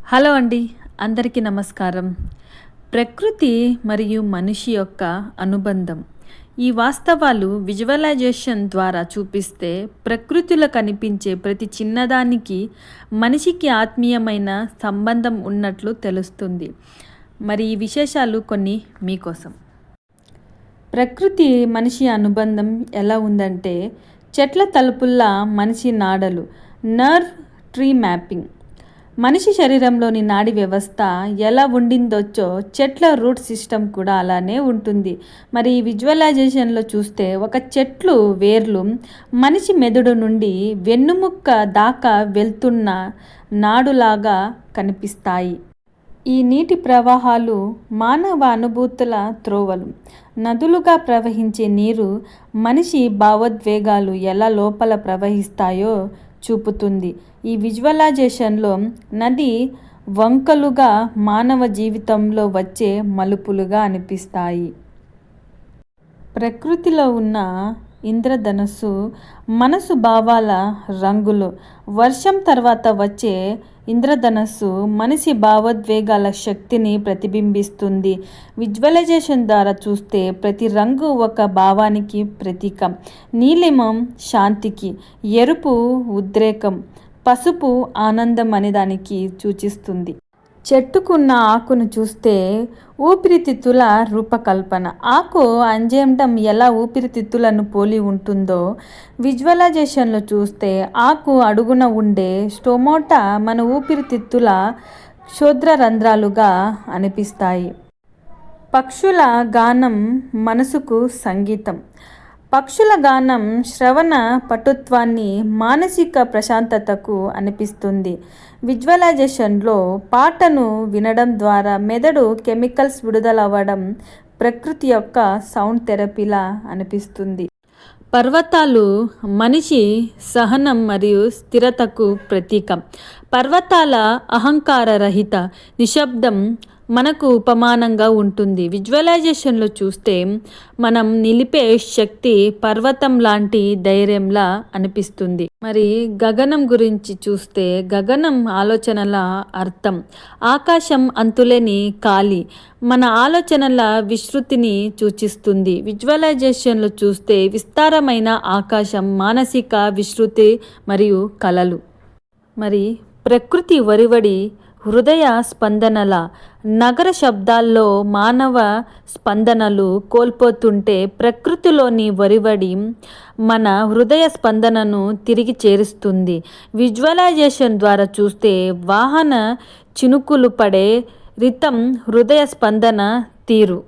Hello అండి, అందరికీ నమస్కారం. ప్రకృతి మరియు మనిషి యొక్క అనుబంధం. ఈ వాస్తవాలు విజువలైజేషన్ ద్వారా చూపిస్తే ప్రకృతిలో కనిపించే ప్రతి చిన్నదానికి మనిషికి ఆత్మీయమైన సంబంధం ఉన్నట్లు తెలుస్తుంది. మరి ఈ విశేషాలు కొన్ని మీకోసం. ప్రకృతి మనిషి అనుబంధం ఎలా ఉందంటే, చెట్ల తలుపుల్లా మనిషి నాడలు, నర్వ్ ట్రీ మ్యాపింగ్. మనిషి శరీరంలోని నాడీ వ్యవస్థ ఎలా ఉండిందోచ్చో చెట్ల రూట్ సిస్టమ్ కూడా అలానే ఉంటుంది. మరి ఈ విజువలైజేషన్లో చూస్తే ఒక చెట్లు వేర్లు మనిషి మెదడు నుండి వెన్నుముక్క దాకా వెళ్తున్న నాడులాగా కనిపిస్తాయి. ఈ నీటి ప్రవాహాలు మానవ అనుభూతుల త్రోవలు. నదులుగా ప్రవహించే నీరు మనిషి భావోద్వేగాలు ఎలా లోపల ప్రవహిస్తాయో చూపుతుంది. ఈ విజువలైజేషన్లో నది వంకలుగా మానవ జీవితంలో వచ్చే మలుపులుగా అనిపిస్తాయి. ప్రకృతిలో ఉన్న ఇంద్రధనుస్సు మనసు భావాల రంగులు. వర్షం తర్వాత వచ్చే ఇంద్రధనుస్సు మనిషి భావోద్వేగాల శక్తిని ప్రతిబింబిస్తుంది. విజువలైజేషన్ ద్వారా చూస్తే ప్రతి రంగు ఒక భావానికి ప్రతీక. నీలిమం శాంతికి, ఎరుపు ఉద్రేకం, పసుపు ఆనందం అనే దానికి సూచిస్తుంది. చెట్టుకున్న ఆకును చూస్తే ఊపిరితిత్తుల రూపకల్పన. ఆకు అంజెండం ఎలా ఊపిరితిత్తులను పోలి ఉంటుందో విజువలైజేషన్లో చూస్తే ఆకు అడుగున ఉండే స్టోమోటా మన ఊపిరితిత్తుల క్షుద్రరంధ్రాలుగా అనిపిస్తాయి. పక్షుల గానం మనసుకు సంగీతం. పక్షుల గానం శ్రవణ పటుత్వాన్ని, మానసిక ప్రశాంతతకు అనిపిస్తుంది. విజువలైజేషన్లో పాటను వినడం ద్వారా మెదడు కెమికల్స్ విడుదలవ్వడం ప్రకృతి యొక్క సౌండ్ థెరపీలా అనిపిస్తుంది. పర్వతాలు మనిషి సహనం మరియు స్థిరతకు ప్రతీక. పర్వతాల అహంకార రహిత నిశ్శబ్దం మనకు ఉపమానంగా ఉంటుంది. విజువలైజేషన్లో చూస్తే మనం నిలిపే శక్తి పర్వతం లాంటి ధైర్యంలా అనిపిస్తుంది. మరి గగనం గురించి చూస్తే గగనం ఆలోచనల అర్థం. ఆకాశం అంతులేని ఖాళీ మన ఆలోచనల విస్తృతిని సూచిస్తుంది. విజువలైజేషన్లో చూస్తే విస్తారమైన ఆకాశం మానసిక విస్తృతి మరియు కలలు. మరి ప్రకృతి వరివడి హృదయ స్పందనల. నగర శబ్దాల్లో మానవ స్పందనలు కోల్పోతుంటే ప్రకృతిలోని వరివడి మన హృదయ స్పందనను తిరిగి చేరుస్తుంది. విజువలైజేషన్ ద్వారా చూస్తే వాహన చినుకులు పడే రితం హృదయ స్పందన తీరు.